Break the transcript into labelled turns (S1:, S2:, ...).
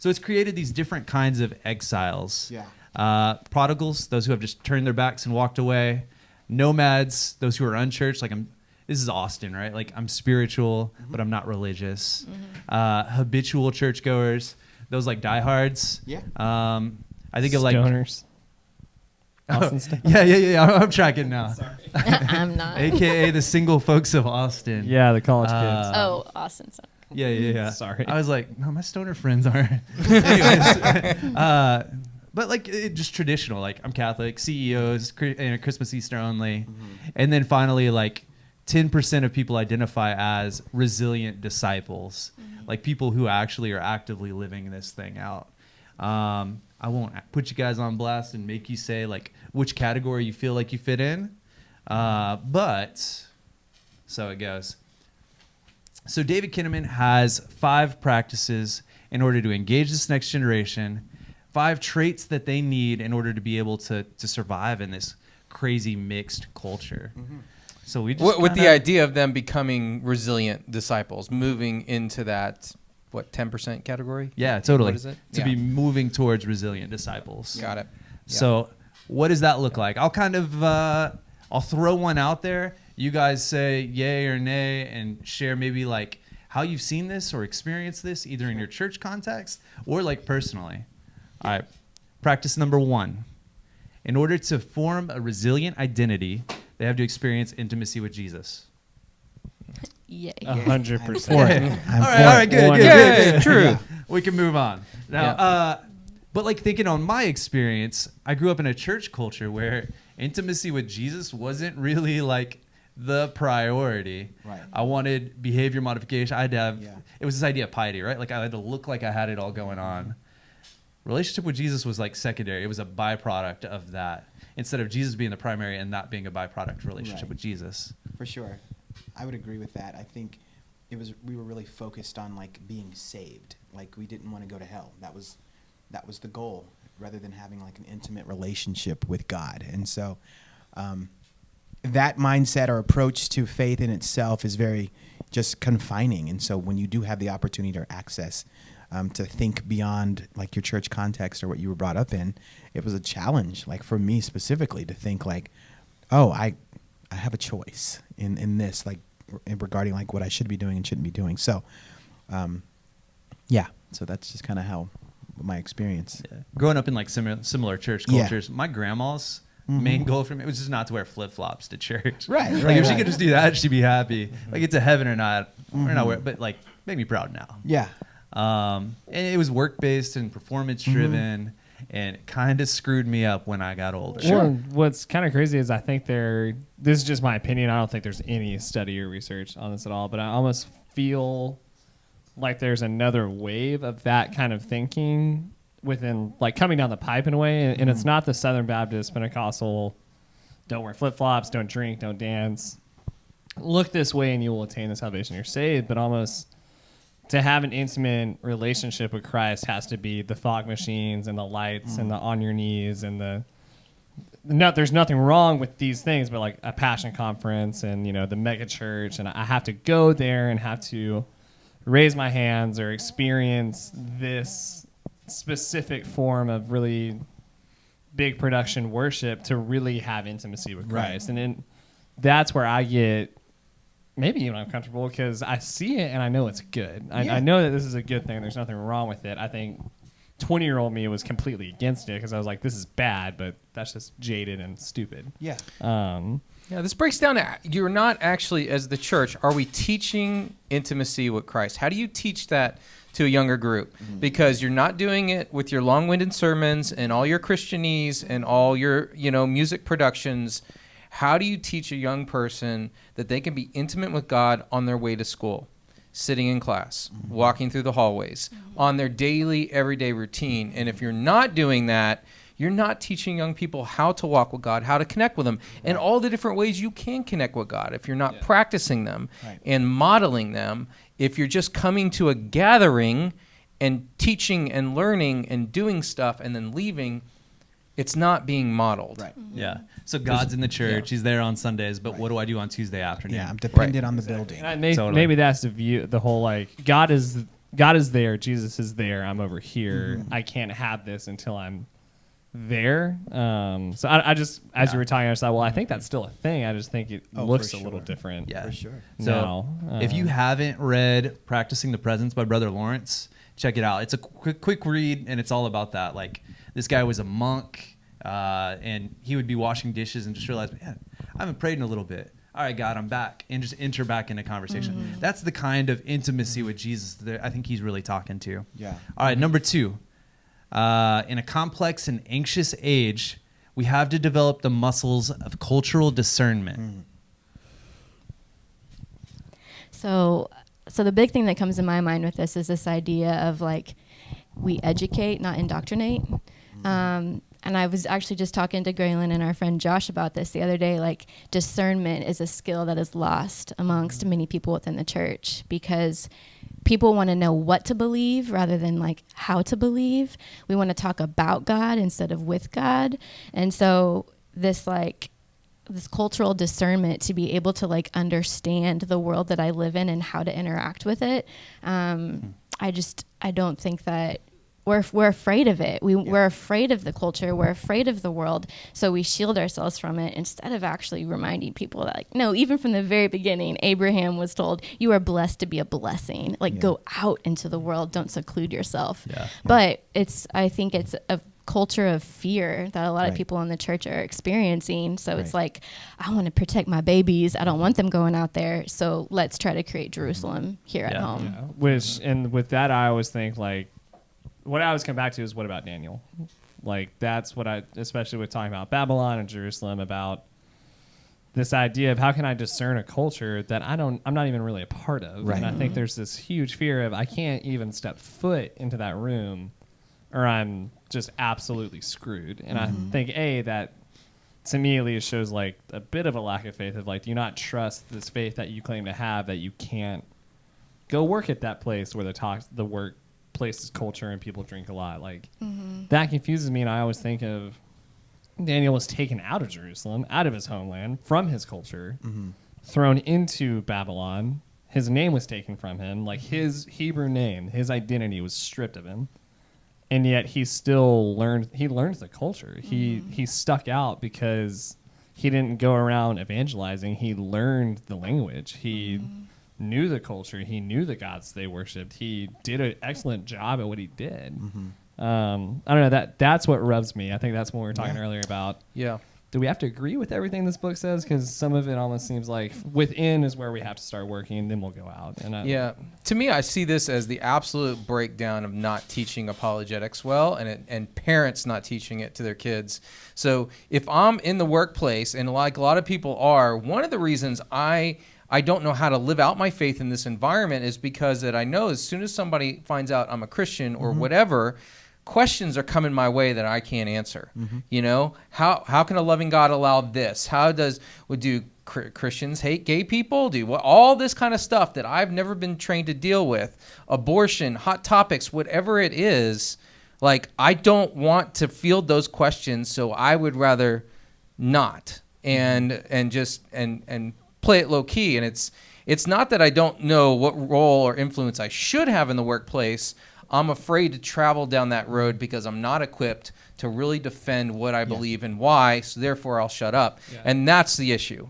S1: So it's created these different kinds of exiles.
S2: Yeah.
S1: Prodigals, those who have just turned their backs and walked away. Nomads, those who are unchurched. Like this is Austin, right? Like I'm spiritual, but I'm not religious. Habitual churchgoers, those like diehards.
S2: Yeah.
S1: I think of like
S3: stoners.
S1: Yeah. I'm tracking now.
S4: Sorry. I'm not.
S1: AKA the single folks of Austin.
S3: Yeah, the college kids.
S4: Oh, Austin. Sorry.
S1: Yeah.
S3: Sorry.
S1: I was like, no, my stoner friends aren't. Anyways, but like just traditional. Like I'm Catholic, CEOs, Christmas, Easter only, and then finally like 10% of people identify as resilient disciples, like people who actually are actively living this thing out. I won't put you guys on blast and make you say like which category you feel like you fit in, but so it goes. So David Kinnaman has 5 practices in order to engage this next generation, 5 traits that they need in order to be able to survive in this crazy mixed culture. So we just
S5: with the idea of them becoming resilient disciples, moving into that 10% category?
S1: Yeah, totally.
S5: What is it?
S1: To be moving towards resilient disciples.
S5: Got it.
S1: So what does that look like? I'll kind of I'll throw one out there. You guys say yay or nay and share maybe like how you've seen this or experienced this either in your church context or like personally. All right. Practice number 1. In order to form a resilient identity, they have to experience intimacy with Jesus.
S4: Yay.
S3: 100%.
S1: All right, good.
S5: Yeah, true.
S1: We can move on. Now, but like thinking on my experience, I grew up in a church culture where intimacy with Jesus wasn't really like the priority.
S2: Right.
S1: I wanted behavior modification. I had to have, it was this idea of piety, right? Like I had to look like I had it all going on. Relationship with Jesus was like secondary. It was a byproduct of that instead of Jesus being the primary and that being a byproduct relationship with Jesus.
S2: For sure. I would agree with that. I think we were really focused on like being saved. Like we didn't want to go to hell. That was the goal rather than having like an intimate relationship with God. And so that mindset or approach to faith in itself is very just confining. And so when you do have the opportunity or access to think beyond like your church context or what you were brought up in, it was a challenge, like for me specifically, to think like, oh, I have a choice in this, like regarding like what I should be doing and shouldn't be doing. So, so that's just kind of how my experience.
S1: Yeah. Growing up in like similar church cultures, my grandma's main goal for me was just not to wear flip-flops to church.
S2: Right.
S1: Like if she could just do that, she'd be happy. Like get to heaven or not, or not wear it, but like make me proud now.
S2: Yeah.
S1: And it was work-based and performance-driven, and it kind of screwed me up when I got older.
S3: Well, what's kind of crazy is I think this is just my opinion. I don't think there's any study or research on this at all, but I almost feel like there's another wave of that kind of thinking within, like coming down the pipe in a way. And it's not the Southern Baptist Pentecostal, don't wear flip-flops, don't drink, don't dance. Look this way and you will attain the salvation you're saved, but almost to have an intimate relationship with Christ has to be the fog machines and the lights and the on your knees and there's nothing wrong with these things, but like a passion conference and, the mega church, and I have to go there and have to raise my hands or experience this specific form of really big production worship to really have intimacy with Christ. And then that's where I get maybe even uncomfortable because I see it and I know it's good. I know that this is a good thing. There's nothing wrong with it. I think 20-year-old me was completely against it because I was like, this is bad, but that's just jaded and stupid.
S2: Yeah.
S5: This breaks down to you're not actually, as the church, are we teaching intimacy with Christ? How do you teach that to a younger group? Because you're not doing it with your long-winded sermons and all your Christianese and all your, music productions. How do you teach a young person that they can be intimate with God on their way to school, sitting in class, walking through the hallways, on their daily, everyday routine? And if you're not doing that, you're not teaching young people how to walk with God, how to connect with Him, and all the different ways you can connect with God. If you're not practicing them and modeling them, if you're just coming to a gathering and teaching and learning and doing stuff and then leaving, it's not being modeled.
S2: Right.
S1: Yeah. So God's in the church. He's there on Sundays, but what do I do on Tuesday afternoon?
S2: Yeah, I'm dependent on the building.
S3: And maybe that's the view, the whole like God is God is there, Jesus is there, I'm over here.
S2: Mm-hmm.
S3: I can't have this until I'm there. So I just, as you were talking, I was like, well, I think that's still a thing. I just think it
S2: Oh,
S3: looks
S2: for
S3: a little
S2: sure.
S3: different.
S1: Yeah.
S2: For sure.
S1: So
S3: now.
S1: if you haven't read Practicing the Presence by Brother Lawrence, check it out. It's a quick read, and it's all about that. Like, this guy was a monk, and he would be washing dishes and just realize, man, I haven't prayed in a little bit. All right, God, I'm back, and just enter back into conversation. That's the kind of intimacy with Jesus that I think he's really talking to.
S2: Yeah.
S1: All right, number 2. In a complex and anxious age, we have to develop the muscles of cultural discernment.
S4: So the big thing that comes to my mind with this is this idea of like we educate, not indoctrinate. And I was actually just talking to Graylyne and our friend Josh about this the other day. Like, discernment is a skill that is lost amongst many people within the church because people want to know what to believe rather than like how to believe. We want to talk about God instead of with God. And so this cultural discernment to be able to like understand the world that I live in and how to interact with it. I don't think that we're afraid of it. We're afraid of the culture. We're afraid of the world. So we shield ourselves from it instead of actually reminding people that, like, no, even from the very beginning, Abraham was told, you are blessed to be a blessing. Like, go out into the world. Don't seclude yourself.
S1: Yeah.
S4: But I think it's a culture of fear that a lot of people in the church are experiencing. So it's like, I want to protect my babies. I don't want them going out there. So let's try to create Jerusalem here at home.
S3: Yeah. Which, and with that, I always think like, what I always come back to is what about Daniel? Like, that's what I, especially with talking about Babylon and Jerusalem, about this idea of how can I discern a culture that I'm not even really a part of.
S2: Right.
S3: And I think there's this huge fear of I can't even step foot into that room or I'm just absolutely screwed. And I think, that to me at least shows like a bit of a lack of faith of like, do you not trust this faith that you claim to have that you can't go work at that place where the workplace is culture and people drink a lot. Like that confuses me. And I always think of Daniel was taken out of Jerusalem, out of his homeland, from his culture, thrown into Babylon. His name was taken from him. Like his Hebrew name, his identity was stripped of him. And yet he still learned the culture. He stuck out because he didn't go around evangelizing. He learned the language. He knew the culture. He knew the gods they worshipped. He did an excellent job at what he did. I don't know, that's what rubs me. I think that's what we were talking earlier about.
S5: Yeah.
S3: Do we have to agree with everything this book says? Because some of it almost seems like within is where we have to start working, and then we'll go out. And
S5: To me, I see this as the absolute breakdown of not teaching apologetics well, and parents not teaching it to their kids. So if I'm in the workplace, and like a lot of people are, one of the reasons I don't know how to live out my faith in this environment is because that I know as soon as somebody finds out I'm a Christian or whatever, questions are coming my way that I can't answer. You know, how can a loving God allow this? Do Christians hate gay people? All this kind of stuff that I've never been trained to deal with, abortion, hot topics, whatever it is. Like, I don't want to field those questions, so I would rather not and play it low key. And it's not that I don't know what role or influence I should have in the workplace. I'm afraid to travel down that road because I'm not equipped to really defend what I believe and why, so therefore I'll shut up. And that's the issue.